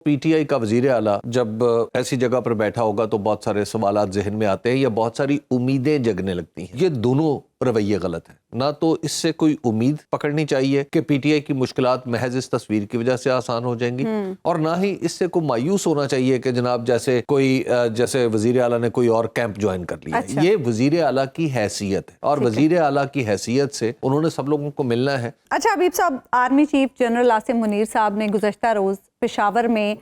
P T I کا وزیر اعلیٰ جب ایسی جگہ پر بیٹھا ہوگا تو بہت سارے سوالات ذہن میں آتے ہیں یا بہت ساری امیدیں جگنے لگتی ہیں. یہ دونوں رویے غلط ہیں. نہ تو اس سے کوئی امید پکڑنی چاہیے کہ پی ٹی آئی کی مشکلات محض اس تصویر کی وجہ سے آسان ہو جائیں گی، اور نہ ہی اس سے کوئی مایوس ہونا چاہیے کہ جناب جیسے وزیر اعلیٰ نے کوئی اور کیمپ جوائن کر لیا. یہ وزیر اعلیٰ کی حیثیت ہے اور وزیر اعلیٰ کی حیثیت سے انہوں نے سب لوگوں کو ملنا ہے. اچھا حبیب صاحب، army chief general Asim Munir صاحب نے گزشتہ روز پشاور میں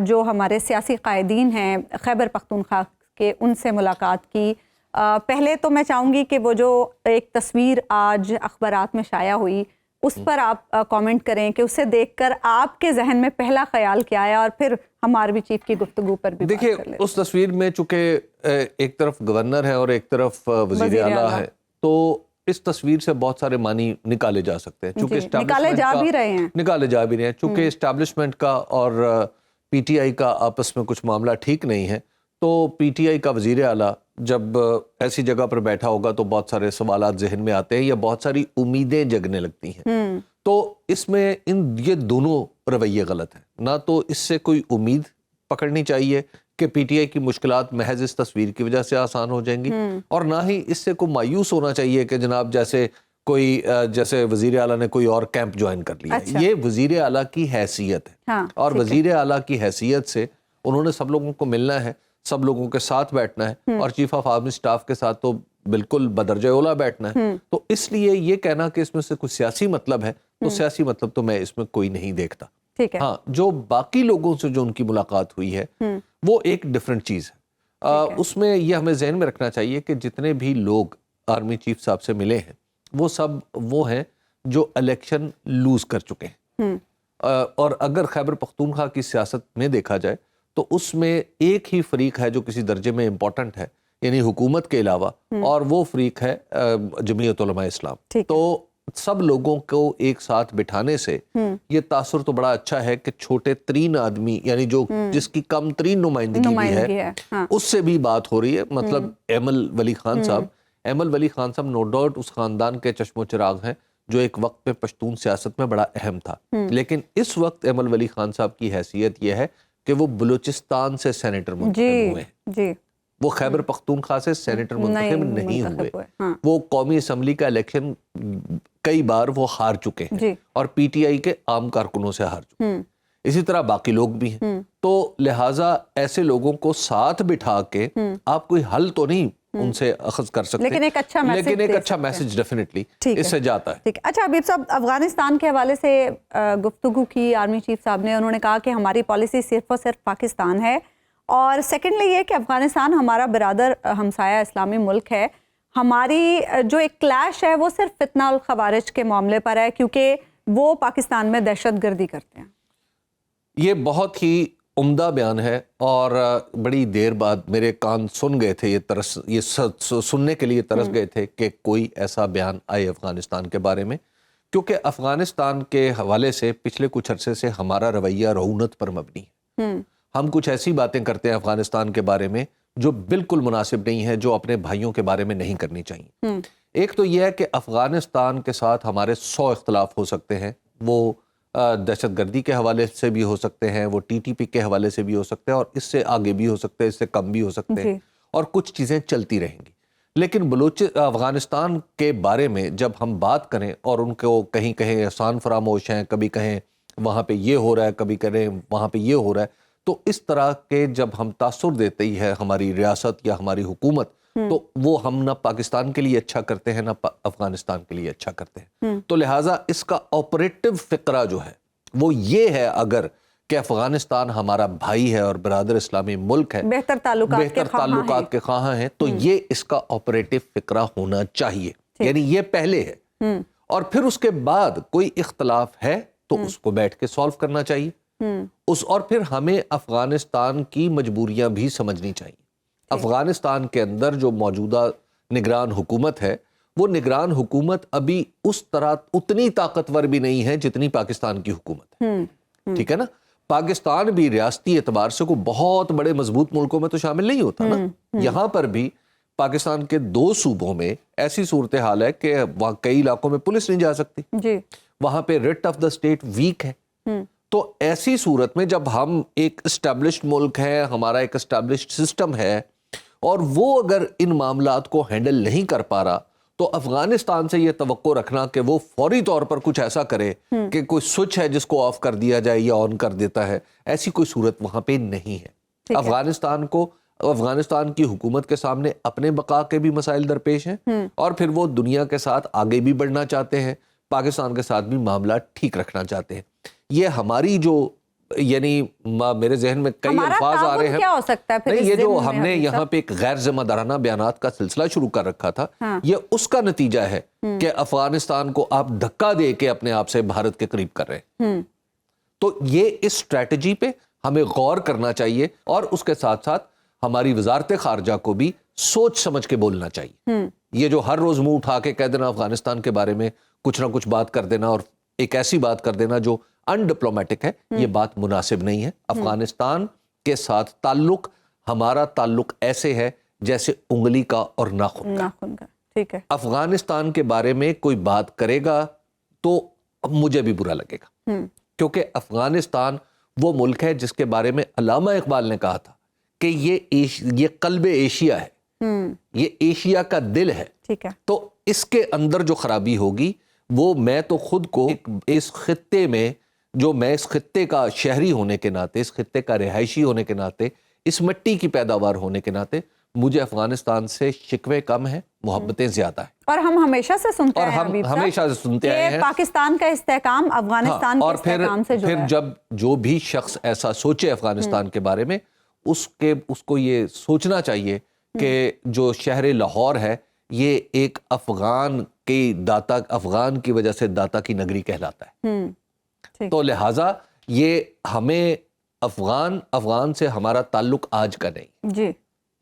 جو ہمارے سیاسی قائدین ہیں خیبر پختونخوا کے، ان سے ملاقات کی. پہلے تو میں چاہوں گی کہ وہ جو ایک تصویر آج اخبارات میں شائع ہوئی اس پر آپ کامنٹ کریں کہ اسے دیکھ کر آپ کے ذہن میں پہلا خیال کیا آیا، اور پھر ہم آرمی چیف کی گفتگو پر بھی دیکھیے. اس تصویر میں چونکہ ایک طرف گورنر ہے اور ایک طرف وزیر اعلیٰ ہے، تو اس تصویر سے بہت سارے معنی نکالے جا سکتے ہیں. چونکہ نکالے جا بھی رہے ہیں چونکہ اسٹیبلشمنٹ کا اور پی ٹی آئی کا آپس میں کچھ معاملہ ٹھیک نہیں ہے، تو پی ٹی آئی کا وزیر اعلیٰ جب ایسی جگہ پر بیٹھا ہوگا تو بہت سارے سوالات ذہن میں آتے ہیں یا بہت ساری امیدیں جگنے لگتی ہیں. تو اس میں یہ دونوں رویے غلط ہیں. نہ تو اس سے کوئی امید پکڑنی چاہیے کہ پی ٹی آئی کی مشکلات محض اس تصویر کی وجہ سے آسان ہو جائیں گی، اور نہ ہی اس سے کوئی مایوس ہونا چاہیے کہ جناب جیسے وزیر اعلیٰ نے کوئی اور کیمپ جوائن کر لیا. یہ وزیر اعلیٰ کی حیثیت ہے اور وزیر اعلیٰ کی حیثیت سے انہوں نے سب لوگوں کو ملنا ہے، سب لوگوں کے ساتھ بیٹھنا ہے، اور چیف آف آرمی سٹاف کے ساتھ تو بالکل بدرجہ اولا بیٹھنا ہے. تو اس لیے یہ کہنا کہ اس میں سے کوئی سیاسی مطلب ہے، تو سیاسی مطلب تو میں اس میں کوئی نہیں دیکھتا. ہاں، جو باقی لوگوں سے جو ان کی ملاقات ہوئی ہے وہ ایک ڈیفرنٹ چیز ہے. اس میں یہ ہمیں ذہن میں رکھنا چاہیے کہ جتنے بھی لوگ آرمی چیف صاحب سے ملے ہیں وہ سب وہ ہیں جو الیکشن لوز کر چکے ہیں. اور اگر خیبر پختونخوا کی سیاست میں دیکھا جائے تو اس میں ایک ہی فریق ہے جو کسی درجے میں امپورٹنٹ ہے، یعنی حکومت کے علاوہ، اور وہ فریق ہے جمعیت علماء اسلام. تو سب لوگوں کو ایک ساتھ بٹھانے سے یہ تاثر تو بڑا اچھا ہے کہ چھوٹے ترین آدمی، یعنی جس کی کم ترین نمائندگی بھی ہے، اس سے بھی بات ہو رہی ہے. مطلب ایمل ولی خان صاحب نو ڈاؤٹ اس خاندان کے چشم و چراغ ہیں جو ایک وقت پہ پشتون سیاست میں بڑا اہم تھا. لیکن اس وقت ایمل ولی خان صاحب کی حیثیت یہ ہے کہ وہ بلوچستان سے سینیٹر منتخب ہوئے ہیں. وہ خیبر پختونخوا سے سینیٹر منتخب نہیں ہوئے. وہ قومی اسمبلی کا الیکشن کئی بار وہ ہار چکے ہیں اور پی ٹی آئی کے عام کارکنوں سے ہار چکے ہیں. اسی طرح باقی لوگ بھی ہیں. تو لہٰذا ایسے لوگوں کو ساتھ بٹھا کے آپ کوئی حل تو نہیں ان سے اخذ کر سکتے، لیکن ایک اچھا میسج ڈیفینیٹلی اس سے جاتا ہے. اچھا حبیب صاحب، افغانستان کے حوالے سے گفتگو کی آرمی چیف صاحب نے. انہوں نے کہا کہ ہماری پالیسی صرف اور صرف پاکستان ہے، اور سیکنڈلی یہ کہ افغانستان ہمارا برادر ہمسایہ اسلامی ملک ہے. ہماری جو ایک کلیش ہے وہ صرف فتنہ الخوارج کے معاملے پر ہے، کیونکہ وہ پاکستان میں دہشت گردی کرتے ہیں. یہ بہت ہی عمدہ بیان ہے، اور بڑی دیر بعد میرے کان سن گئے تھے، یہ سننے کے لیے ترس گئے تھے کہ کوئی ایسا بیان آئے افغانستان کے بارے میں. کیونکہ افغانستان کے حوالے سے پچھلے کچھ عرصے سے ہمارا رویہ رعونت پر مبنی ہے. ہم کچھ ایسی باتیں کرتے ہیں افغانستان کے بارے میں جو بالکل مناسب نہیں ہے، جو اپنے بھائیوں کے بارے میں نہیں کرنی چاہیے. ایک تو یہ ہے کہ افغانستان کے ساتھ ہمارے 100 اختلاف ہو سکتے ہیں، وہ دہشت گردی کے حوالے سے بھی ہو سکتے ہیں، وہ ٹی ٹی پی کے حوالے سے بھی ہو سکتے ہیں، اور اس سے آگے بھی ہو سکتے ہیں، اس سے کم بھی ہو سکتے ہیں، اور کچھ چیزیں چلتی رہیں گی. لیکن افغانستان کے بارے میں جب ہم بات کریں اور ان کو کہیں کہیں احسان فراموش ہیں، کبھی کہیں وہاں پہ یہ ہو رہا ہے، کبھی کہیں وہاں پہ یہ ہو رہا ہے، تو اس طرح کے جب ہم تاثر دیتے ہی ہے ہماری ریاست یا ہماری حکومت، تو وہ ہم نہ پاکستان کے لیے اچھا کرتے ہیں نہ افغانستان کے لیے اچھا کرتے ہیں. تو لہٰذا اس کا آپریٹو فقرہ جو ہے وہ یہ ہے، اگر کہ افغانستان ہمارا بھائی ہے اور برادر اسلامی ملک ہے، بہتر تعلقات کے خواہاں ہیں، تو یہ اس کا آپریٹو فقرہ ہونا چاہیے. یعنی یہ پہلے ہے، اور پھر اس کے بعد کوئی اختلاف ہے تو اس کو بیٹھ کے سالو کرنا چاہیے. اور پھر ہمیں افغانستان کی مجبوریاں بھی سمجھنی چاہیے. افغانستان کے اندر جو موجودہ نگران حکومت ہے، وہ نگران حکومت ابھی اس طرح اتنی طاقتور بھی نہیں ہے جتنی پاکستان کی حکومت ہے. ٹھیک ہے نا؟ پاکستان بھی ریاستی اعتبار سے کوئی بہت بڑے مضبوط ملکوں میں تو شامل نہیں ہوتا نا. یہاں پر بھی پاکستان کے 2 صوبوں میں ایسی صورتحال ہے کہ وہاں کئی علاقوں میں پولیس نہیں جا سکتی. وہاں پہ rate of the state weak ہے. تو ایسی صورت میں جب ہم ایک اسٹیبلشڈ ملک ہے, ہمارا ایک اسٹیبلشڈ سسٹم ہے, اور وہ اگر ان معاملات کو ہینڈل نہیں کر پا رہا, تو افغانستان سے یہ توقع رکھنا کہ وہ فوری طور پر کچھ ایسا کرے کہ کوئی سوئچ ہے جس کو آف کر دیا جائے یا آن کر دیتا ہے, ایسی کوئی صورت وہاں پہ نہیں ہے. افغانستان کی حکومت کے سامنے اپنے بقا کے بھی مسائل درپیش ہیں, اور پھر وہ دنیا کے ساتھ آگے بھی بڑھنا چاہتے ہیں, پاکستان کے ساتھ بھی معاملات ٹھیک رکھنا چاہتے ہیں. یہ ہماری جو یعنی میرے ذہن میں کئی الفاظ آ رہے ہیں, کیا ہو سکتا ہے پھر نہیں, یہ جو ہم نے یہاں پہ ایک غیر ذمہ دارانہ بیانات کا سلسلہ شروع کر رکھا تھا, یہ اس کا نتیجہ ہے کہ افغانستان کو آپ دھکا دے کے اپنے آپ سے بھارت کے قریب کر رہے ہیں. تو یہ اس اسٹریٹجی پہ ہمیں غور کرنا چاہیے, اور اس کے ساتھ ساتھ ہماری وزارت خارجہ کو بھی سوچ سمجھ کے بولنا چاہیے. یہ جو ہر روز منہ اٹھا کے کہہ دینا افغانستان کے بارے میں کچھ نہ کچھ بات کر دینا, اور ایک ایسی بات کر دینا جو ان ڈپلومیٹک ہے, یہ بات مناسب نہیں ہے. افغانستان کے ساتھ تعلق, ہمارا تعلق ایسے ہے جیسے انگلی کا اور ناخن کا. ٹھیک ہے, افغانستان کے بارے میں کوئی بات کرے گا تو مجھے بھی برا لگے گا, کیونکہ افغانستان وہ ملک ہے جس کے بارے میں علامہ اقبال نے کہا تھا کہ یہ قلب ایشیا ہے, یہ ایشیا کا دل ہے. ٹھیک ہے, تو اس کے اندر جو خرابی ہوگی وہ میں تو خود کو اس خطے میں, جو میں اس خطے کا شہری ہونے کے ناطے, اس خطے کا رہائشی ہونے کے ناطے, اس مٹی کی پیداوار ہونے کے ناطے, مجھے افغانستان سے شکوے کم ہیں, محبتیں زیادہ ہیں. اور ہم ہمیشہ سے سنتے ہیں, اور ہم ہمیشہ سے سنتے آئے ہیں پاکستان کا استحکام افغانستان کے استحکام سے جڑا ہے. پھر جب جو بھی شخص ایسا سوچے افغانستان کے بارے میں, اس کو یہ سوچنا چاہیے کہ جو شہر لاہور ہے یہ ایک افغان کی داتا, افغان کی وجہ سے داتا کی نگری کہلاتا ہے. تو لہٰذا یہ ہمیں افغان سے ہمارا تعلق آج کا نہیں, جی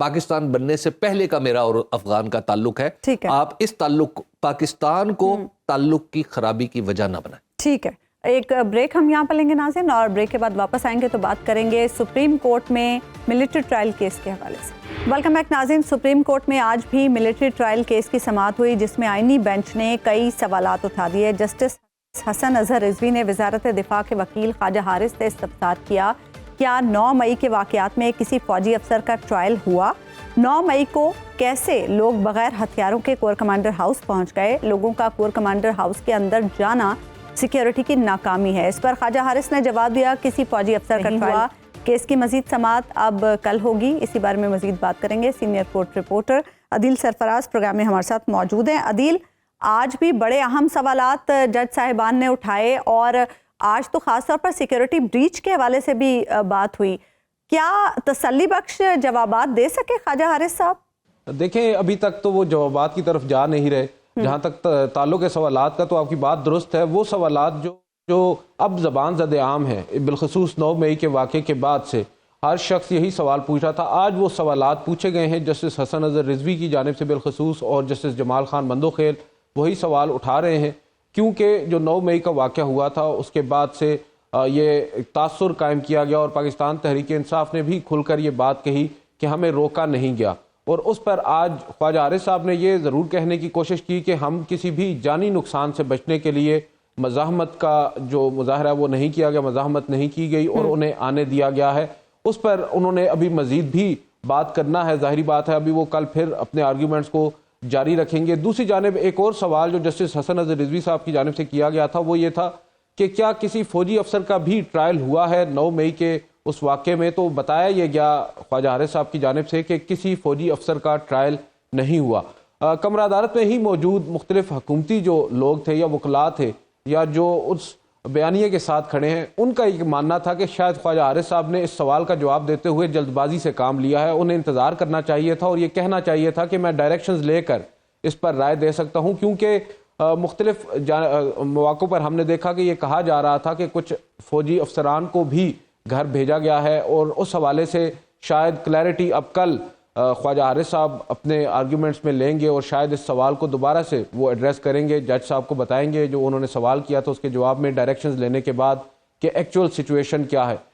پاکستان بننے سے پہلے کا میرا اور افغان کا تعلق ہے. آپ اس تعلق پاکستان کو تعلق کی خرابی کی وجہ نہ بنائیں. ٹھیک ہے, ایک بریک ہم یہاں پر لیں گے ناظرین, اور بریک کے بعد واپس آئیں گے تو بات کریں گے سپریم کورٹ میں ملٹری ٹرائل کیس کے حوالے سے. ویلکم بیک ناظرین. سپریم کورٹ میں آج بھی ملٹری ٹرائل کیس کی سماعت ہوئی, جس میں آئینی بینچ نے کئی سوالات اٹھا دیے. جسٹس حسن اظہر رضوی نے وزارت دفاع کے وکیل خواجہ حارث سے استفسار کیا, کیا 9 مئی کے واقعات میں کسی فوجی افسر کا ٹرائل ہوا؟ 9 مئی کو کیسے لوگ بغیر ہتھیاروں کے کور کمانڈر ہاؤس پہنچ گئے؟ لوگوں کا کور کمانڈر ہاؤس کے اندر جانا سیکیورٹی کی ناکامی ہے. اس پر خواجہ حارث نے جواب دیا, کسی فوجی افسر کا ٹرائل. کیس کی مزید سماعت اب کل ہوگی, اسی بارے میں مزید بات کریں گے. سینئر کورٹ رپورٹر عدیل سرفراز پروگرام میں ہمارے ساتھ موجود ہیں. عدیل, آج بھی بڑے اہم سوالات جج صاحبان نے اٹھائے, اور آج تو خاص طور پر سیکیورٹی بریچ کے حوالے سے بھی بات ہوئی. کیا تسلی بخش جوابات دے سکے خواجہ حارث صاحب؟ دیکھیں, ابھی تک تو وہ جوابات کی طرف جا نہیں رہے. جہاں تک تعلق ہے سوالات کا, تو آپ کی بات درست ہے. وہ سوالات جو اب زبان زد عام ہیں, بالخصوص 9 مئی کے واقعے کے بعد سے ہر شخص یہی سوال پوچھ رہا تھا, آج وہ سوالات پوچھے گئے ہیں جسٹس حسن اظہر رضوی کی جانب سے بالخصوص, اور جسٹس جمال خان بندوخیل وہی سوال اٹھا رہے ہیں. کیونکہ جو 9 مئی کا واقعہ ہوا تھا اس کے بعد سے یہ تاثر قائم کیا گیا, اور پاکستان تحریک انصاف نے بھی کھل کر یہ بات کہی کہ ہمیں روکا نہیں گیا. اور اس پر آج خواجہ حارث صاحب نے یہ ضرور کہنے کی کوشش کی کہ ہم کسی بھی جانی نقصان سے بچنے کے لیے مزاحمت کا جو مظاہرہ وہ نہیں کیا گیا, مزاحمت نہیں کی گئی اور انہیں آنے دیا گیا ہے. اس پر انہوں نے ابھی مزید بھی بات کرنا ہے, ظاہری بات ہے, ابھی وہ کل پھر اپنے آرگیومنٹس کو جاری رکھیں گے. دوسری جانب ایک اور سوال جو جسٹس حسن اظہر رضوی صاحب کی جانب سے کیا گیا تھا وہ یہ تھا کہ کیا کسی فوجی افسر کا بھی ٹرائل ہوا ہے 9 مئی کے اس واقعے میں. تو بتایا یہ گیا خواجہ حارث صاحب کی جانب سے کہ کسی فوجی افسر کا ٹرائل نہیں ہوا. کمرہ عدالت میں ہی موجود مختلف حکومتی جو لوگ تھے یا وکلاء تھے یا جو اس بیانیے کے ساتھ کھڑے ہیں, ان کا یہ ماننا تھا کہ شاید خواجہ حارث صاحب نے اس سوال کا جواب دیتے ہوئے جلد بازی سے کام لیا ہے. انہیں انتظار کرنا چاہیے تھا اور یہ کہنا چاہیے تھا کہ میں ڈائریکشنز لے کر اس پر رائے دے سکتا ہوں, کیونکہ مختلف مواقع پر ہم نے دیکھا کہ یہ کہا جا رہا تھا کہ کچھ فوجی افسران کو بھی گھر بھیجا گیا ہے, اور اس حوالے سے شاید کلیئرٹی اب کل خواجہ حارث صاحب اپنے آرگیومنٹس میں لیں گے اور شاید اس سوال کو دوبارہ سے وہ ایڈریس کریں گے, جج صاحب کو بتائیں گے جو انہوں نے سوال کیا تھا اس کے جواب میں ڈائریکشنز لینے کے بعد کہ ایکچوئل سچویشن کیا ہے.